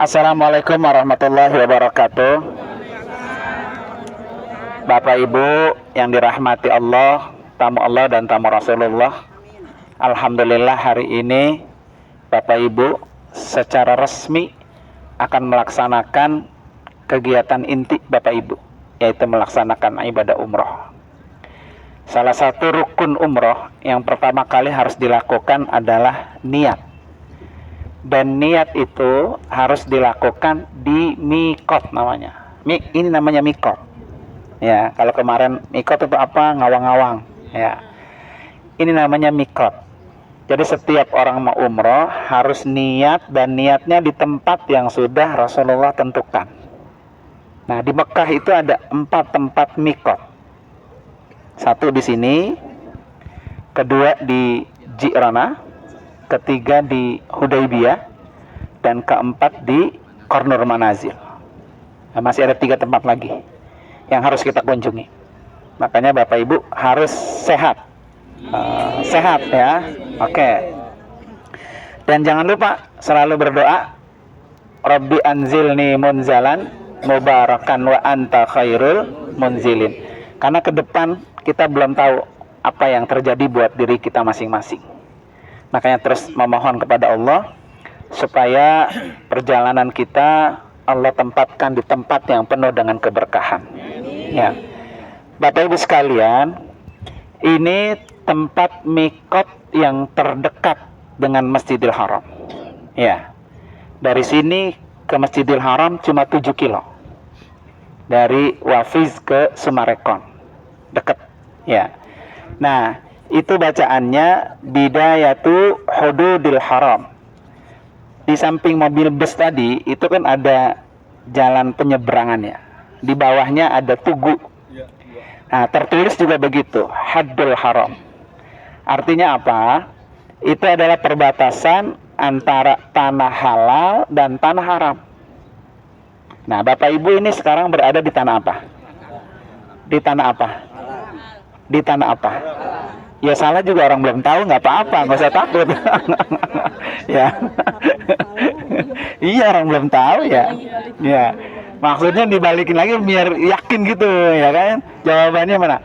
Assalamualaikum warahmatullahi wabarakatuh. Bapak Ibu yang dirahmati Allah, tamu Allah dan tamu Rasulullah. Alhamdulillah hari ini Bapak Ibu secara resmi akan melaksanakan kegiatan inti Bapak Ibu, yaitu melaksanakan ibadah umroh. Salah satu rukun umroh yang pertama kali harus dilakukan adalah niat. Dan niat itu harus dilakukan di mikot namanya. Ini namanya mikot. Ya, kalau kemarin mikot itu apa? Ngawang-ngawang. Ya, ini namanya mikot. Jadi setiap orang mau umroh harus niat, dan niatnya di tempat yang sudah Rasulullah tentukan. Nah, di Mekah itu ada 4 tempat mikot. 1 di sini, kedua di Ji'rana, ketiga di Hudaybiyah, dan keempat di Qarnur Manazil. Nah, masih ada 3 tempat lagi yang harus kita kunjungi. Makanya Bapak Ibu harus sehat. Sehat ya. Oke. Dan jangan lupa selalu berdoa, Rabbi anzilni munzalan mubarakan wa anta khairul munzilin. Karena ke depan kita belum tahu apa yang terjadi buat diri kita masing-masing. Makanya terus memohon kepada Allah supaya perjalanan kita Allah tempatkan di tempat yang penuh dengan keberkahan. Ya. Bapak Ibu sekalian, ini tempat mikot yang terdekat dengan Masjidil Haram. Ya. Dari sini ke Masjidil Haram cuma 7 kilo. Dari Wafiz ke Sumarekon. Dekat. Ya. Nah, itu bacaannya Bidayatu Hududil Haram. Di samping mobil bus tadi itu kan ada jalan penyeberangannya. Di bawahnya ada tugu. Nah, tertulis juga begitu, Haddul Haram. Artinya apa? Itu adalah perbatasan antara tanah halal dan tanah haram. Nah, Bapak Ibu ini sekarang berada di tanah apa? Di tanah apa? Di tanah apa? Ya salah juga orang belum tahu, nggak apa-apa, nggak usah takut. Ya, iya orang belum tahu ya. Ya, maksudnya dibalikin lagi biar yakin gitu, ya kan? Jawabannya mana?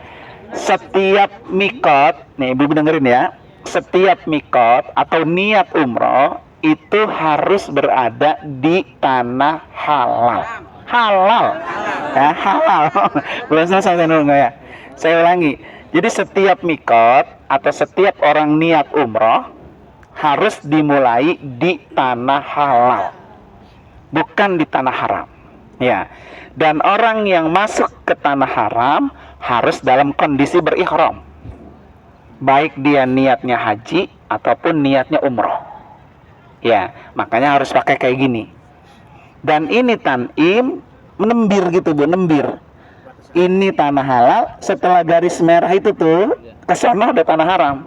Setiap mikot, nih Ibu dengerin ya. Setiap mikot atau niat umroh itu harus berada di tanah halal. Halal, ya halal. Belum selesai dulu nggak ya? Saya ulangi. Jadi setiap mikot atau setiap orang niat umroh harus dimulai di tanah halal, bukan di tanah haram. Ya. Dan orang yang masuk ke tanah haram harus dalam kondisi berihram, baik dia niatnya haji ataupun niatnya umroh. Ya, makanya harus pakai kayak gini. Dan ini tan'im menembir gitu Bu, nembir. Ini tanah halal, setelah garis merah itu tuh ke sana udah tanah haram.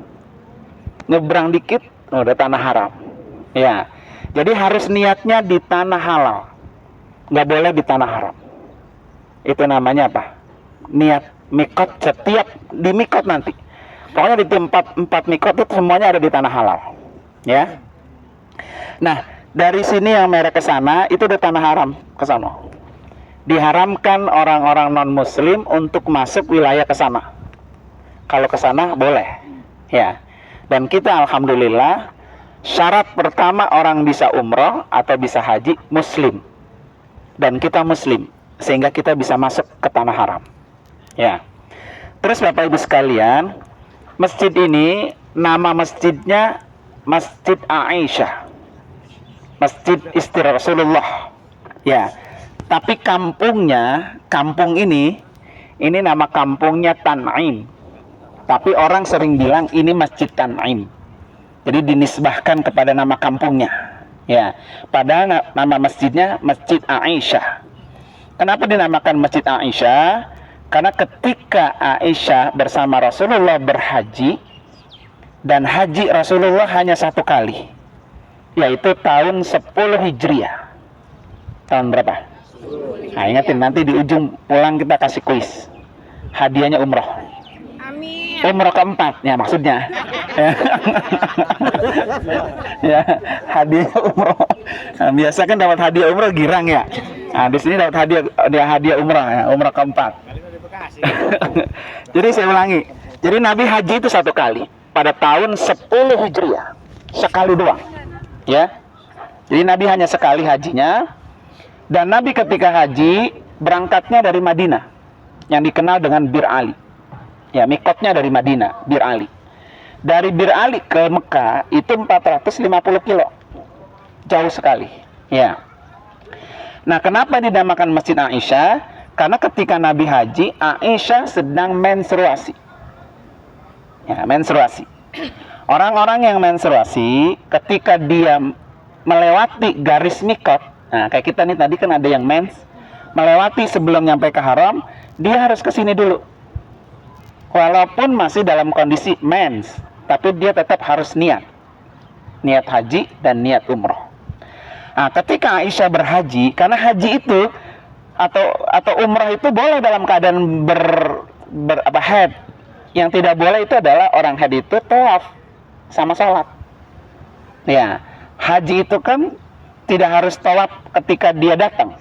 Nyebrang dikit udah tanah haram. Ya. Jadi harus niatnya di tanah halal. Nggak boleh di tanah haram. Itu namanya apa? Niat mikot setiap di mikot nanti. Pokoknya di tempat 4 mikot itu semuanya ada di tanah halal. Ya. Nah, dari sini yang merah ke sana itu udah tanah haram ke sana. Diharamkan orang-orang non-muslim untuk masuk wilayah ke sana. Kalau ke sana boleh. Ya. Dan kita alhamdulillah syarat pertama orang bisa umroh atau bisa haji muslim. Dan kita muslim sehingga kita bisa masuk ke tanah haram. Ya. Terus Bapak Ibu sekalian, masjid ini nama masjidnya Masjid Aisyah. Masjid Istri Rasulullah. Ya. Tapi kampungnya, kampung ini nama kampungnya Tan'im. Tapi orang sering bilang ini Masjid Tan'im. Jadi dinisbahkan kepada nama kampungnya. Ya, padahal nama masjidnya Masjid Aisyah. Kenapa dinamakan Masjid Aisyah? Karena ketika Aisyah bersama Rasulullah berhaji, dan haji Rasulullah hanya 1 kali, yaitu tahun 10 Hijriah. Tahun berapa? Nah, ingatin nanti di ujung pulang kita kasih kuis. Hadiahnya umroh. Amin. Umroh keempat, ya maksudnya. Ya, hadiah umroh. Nah, biasa kan dapat hadiah umroh girang ya. Nah, di sini dapat hadiah umroh ya, umroh keempat. Jadi saya ulangi. Jadi Nabi haji itu satu kali pada tahun 10 Hijriah. Sekali doang. Ya. Jadi Nabi hanya sekali hajinya, dan Nabi ketika haji berangkatnya dari Madinah yang dikenal dengan Bir Ali. Ya, mikotnya dari Madinah, Bir Ali. Dari Bir Ali ke Mekah itu 450 kilo. Jauh sekali. Ya. Nah, kenapa dinamakan Masjid Aisyah? Karena ketika Nabi haji, Aisyah sedang menstruasi. Ya, menstruasi. Orang-orang yang menstruasi ketika dia melewati garis mikot, nah kayak kita nih tadi kan ada yang mens, melewati sebelum nyampe ke haram, dia harus ke sini dulu. Walaupun masih dalam kondisi mens, tapi dia tetap harus niat haji dan niat umroh. Nah, ketika Aisyah berhaji, karena haji itu atau umroh itu boleh dalam keadaan haid. Yang tidak boleh itu adalah orang haid itu tawaf sama sholat. Ya, haji itu kan tidak harus tawaf ketika dia datang.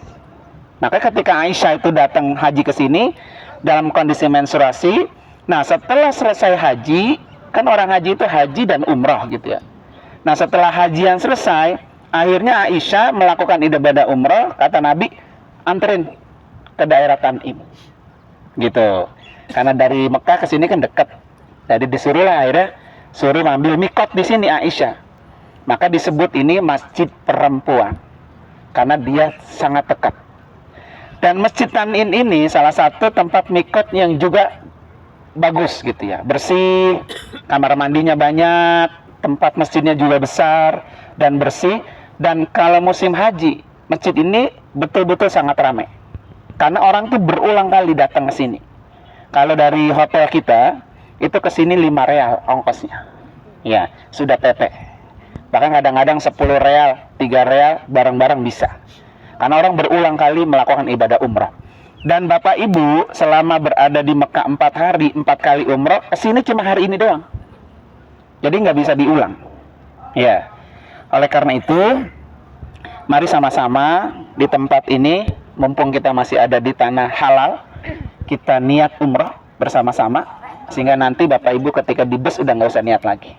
Maka ketika Aisyah itu datang haji ke sini dalam kondisi menstruasi, nah setelah selesai haji, kan orang haji itu haji dan umroh gitu ya. Nah setelah hajian selesai, akhirnya Aisyah melakukan ibadah umroh, kata Nabi, anterin ke daerah Tanim. Gitu. Karena dari Mekah ke sini kan dekat. Jadi disuruhlah akhirnya suruh ambil mikot di sini Aisyah. Maka disebut ini masjid perempuan karena dia sangat dekat. Dan Masjid Tanim ini salah satu tempat mikot yang juga bagus gitu ya. Bersih, kamar mandinya banyak, tempat masjidnya juga besar dan bersih. Dan kalau musim haji, masjid ini betul-betul sangat ramai. Karena orang tuh berulang kali datang ke sini. Kalau dari hotel kita itu ke sini 5 real ongkosnya. Ya, sudah PP. Bahkan kadang-kadang 10 real, 3 real bareng-bareng bisa. Karena orang berulang kali melakukan ibadah umrah. Dan Bapak Ibu selama berada di Mekah 4 hari, 4 kali umrah, ke sini cuma hari ini doang. Jadi nggak bisa diulang. Ya. Oleh karena itu, mari sama-sama di tempat ini, mumpung kita masih ada di tanah halal, kita niat umrah bersama-sama, sehingga nanti Bapak Ibu ketika di bus udah nggak usah niat lagi.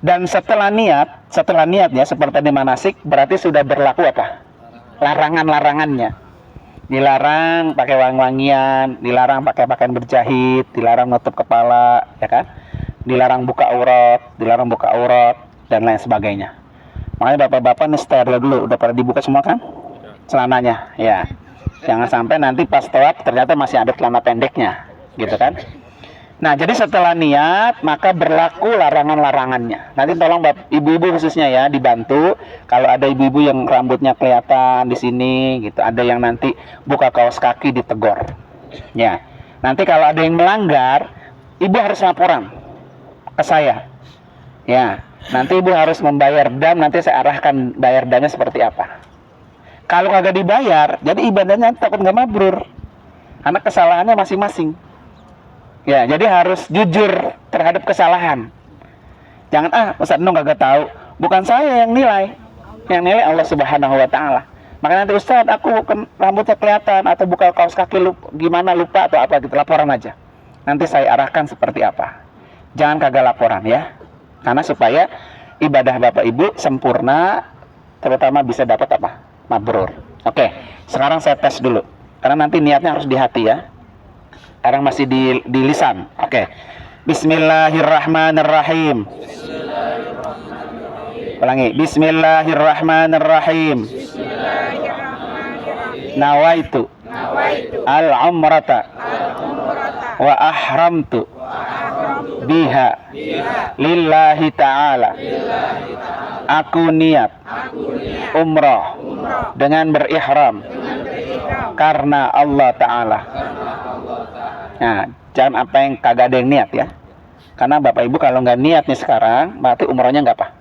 Dan setelah niatnya seperti di manasik, berarti sudah berlaku apa? Larangan-larangannya. Dilarang pakai wangi-wangian, dilarang pakai pakaian berjahit, dilarang nutup kepala, ya kan? Dilarang buka aurat, dan lain sebagainya. Makanya bapak-bapak nih steril dulu, udah pada dibuka semua kan? Celananya, ya. Jangan sampai nanti pas tawaf ternyata masih ada celana pendeknya, gitu kan? Nah, jadi setelah niat maka berlaku larangan-larangannya. Nanti tolong ibu-ibu khususnya ya dibantu. Kalau ada ibu-ibu yang rambutnya kelihatan di sini, gitu, ada yang nanti buka kaos kaki ditegor. Ya, nanti kalau ada yang melanggar, ibu harus laporan ke saya. Ya, nanti ibu harus membayar dam. Nanti saya arahkan bayar damnya seperti apa. Kalau kagak dibayar, jadi ibadahnya takut nggak mabrur. Karena kesalahannya masing-masing. Ya, jadi harus jujur terhadap kesalahan. Jangan Ustaz Nung kagak tahu. Bukan saya yang nilai. Yang nilai Allah Subhanahu wa taala. Maka nanti Ustaz aku rambutnya kelihatan atau buka kaos kaki lupa atau apa gitu, laporan aja. Nanti saya arahkan seperti apa. Jangan kagak laporan ya. Karena supaya ibadah Bapak Ibu sempurna, terutama bisa dapat apa? Mabrur. Oke, sekarang saya tes dulu. Karena nanti niatnya harus di hati ya. Sekarang masih di lisan. Oke. Bismillahirrahmanirrahim. Ulangi. Bismillahirrahmanirrahim. Nawaitu al-umrata wa ahramtu biha lillahi ta'ala. Aku niat umrah dengan berihram karena Allah Ta'ala. Nah, jangan apa yang kagak ada yang niat ya. Karena Bapak Ibu kalau nggak niat nih sekarang, berarti umrohnya nggak apa?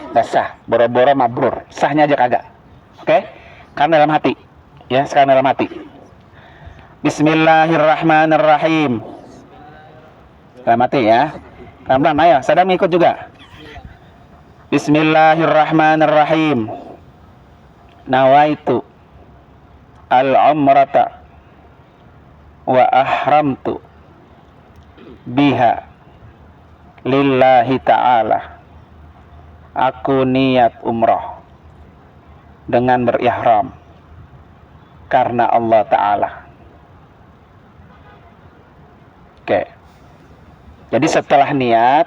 Nggak sah, boro-boro mabrur. Sahnya aja kagak. Oke? Karena dalam hati. Ya, sekarang dalam hati. Bismillahirrahmanirrahim. Dalam hati ya. Pelan-pelan, ayo, Sadam ikut juga. Bismillahirrahmanirrahim. Nawaitu al-umrata wa ahramtu biha lillahi ta'ala. Aku niat umrah dengan berihram karena Allah Ta'ala. Oke. Jadi setelah niat,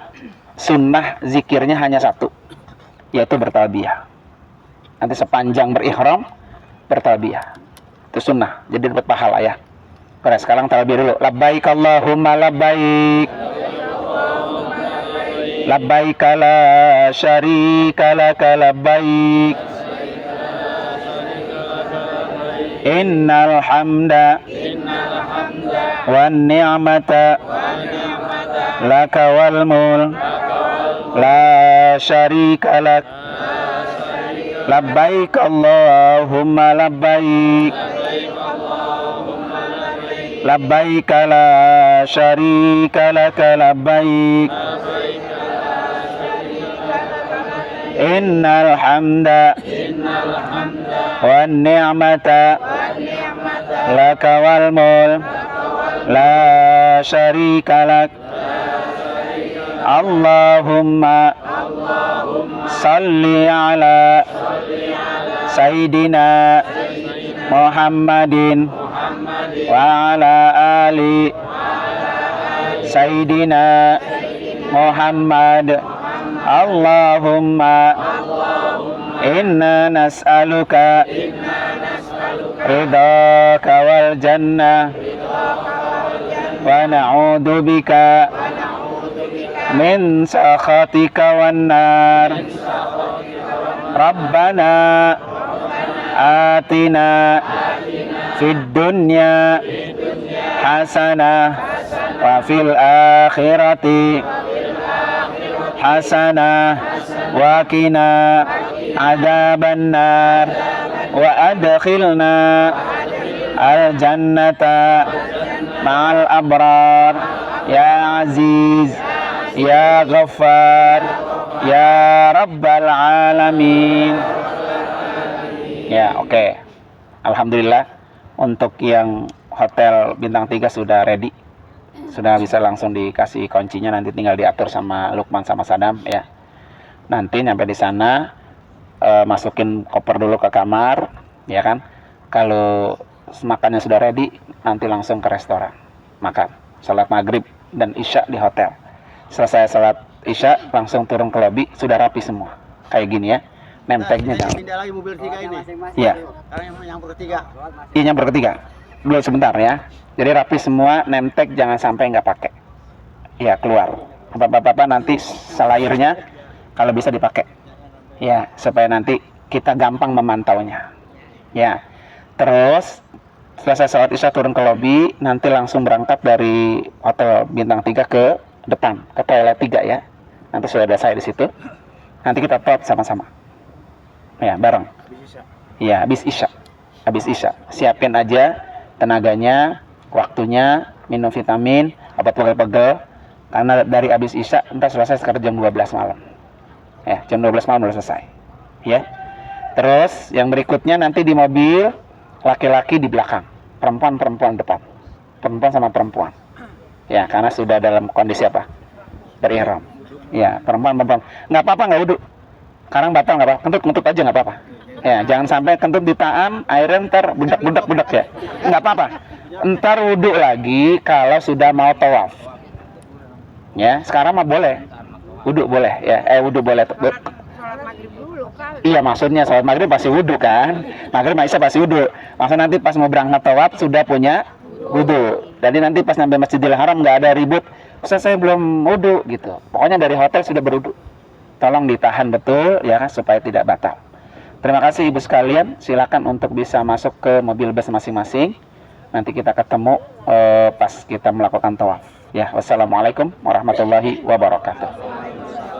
sunnah zikirnya hanya satu, yaitu bertalbiyah. Nanti sepanjang berihram, bertalbiyah. Itu sunnah, jadi dapat pahala ya. Oke, sekarang talbiyah dulu. Labbaik Allahumma labbaik. Labbaik la syarika laka labbaik. Innal hamda wan ni'mata laka wal mulk la syarika lak. Labbaik Allahumma labbaik. Labbaik la syarika laka labbaik. Innal hamda wan ni'mata laka wal mulk la syarika lak. Allahumma salli ala Sayyidina Muhammadin wa ala ali Sayyidina Muhammad. Allahumma inna nas'aluka ridhaka wal jannah wa na'udzu bika min sakhatika wan nar. Rabbana atina fid dunya hasanah wa fil akhirati hasanah wa qina adzaban nar wa adkhilna al jannata ma'al abrar ya aziz ya ghaffar ya rabbal alamin. Ya, oke. Alhamdulillah untuk yang hotel bintang 3 sudah ready. Sudah bisa langsung dikasih kuncinya, nanti tinggal diatur sama Lukman sama Sadam ya. Nanti nyampe di sana masukin koper dulu ke kamar ya kan. Kalau makannya sudah ready, nanti langsung ke restoran makan. Salat maghrib dan isya di hotel. Selesai salat isya langsung turun ke lobi, sudah rapi semua. Kayak gini ya. Name tag-nya jangan. Pindah lagi mobil 3 ini. Iya. Sekarang yang berketiga. Iya, yang berketiga. Dulu sebentar ya. Jadi rapi semua, name tag jangan sampai nggak pakai. Ya, keluar. Bapak-bapak nanti selayarnya kalau bisa dipakai. Ya, supaya nanti kita gampang memantaunya. Ya. Terus selesai sholat isya turun ke lobi, nanti langsung berangkat dari hotel bintang 3 ke depan, ke toilet 3 ya. Nanti sudah ada saya di situ. Nanti kita top sama-sama. Ya, bareng. Ya, habis isya. Habis isya. Siapin aja tenaganya, waktunya, minum vitamin, obat pegel-pegel. Karena dari habis isya entar selesai sekitar jam 12 malam. Ya, jam 12 malam udah selesai. Ya. Terus yang berikutnya nanti di mobil laki-laki di belakang, perempuan depan. Perempuan sama perempuan. Ya, karena sudah dalam kondisi apa? Berihram. Ya, perempuan. Enggak apa-apa, enggak wudhu. Sekarang batal nggak apa, kentut aja nggak apa-apa. Ya, jangan sampai kentut ditaam, airnya ntar budak ya. Nggak apa-apa. Ntar wudhu lagi kalau sudah mau tawaf. Ya, sekarang mah boleh. Wudhu boleh ya. Wudhu boleh. Iya, maksudnya sholat maghrib pasti wudhu kan. Maghrib Isya pasti wudhu. Maksudnya nanti pas mau berangkat tawaf sudah punya wudhu. Jadi nanti pas sampai Masjidil Haram nggak ada ribut. Ustaz, saya belum wudhu gitu. Pokoknya dari hotel sudah berwudhu. Tolong ditahan betul ya supaya tidak batal. Terima kasih ibu sekalian. Silakan untuk bisa masuk ke mobil bus masing-masing. Nanti kita ketemu pas kita melakukan tawaf. Ya, wassalamualaikum warahmatullahi wabarakatuh.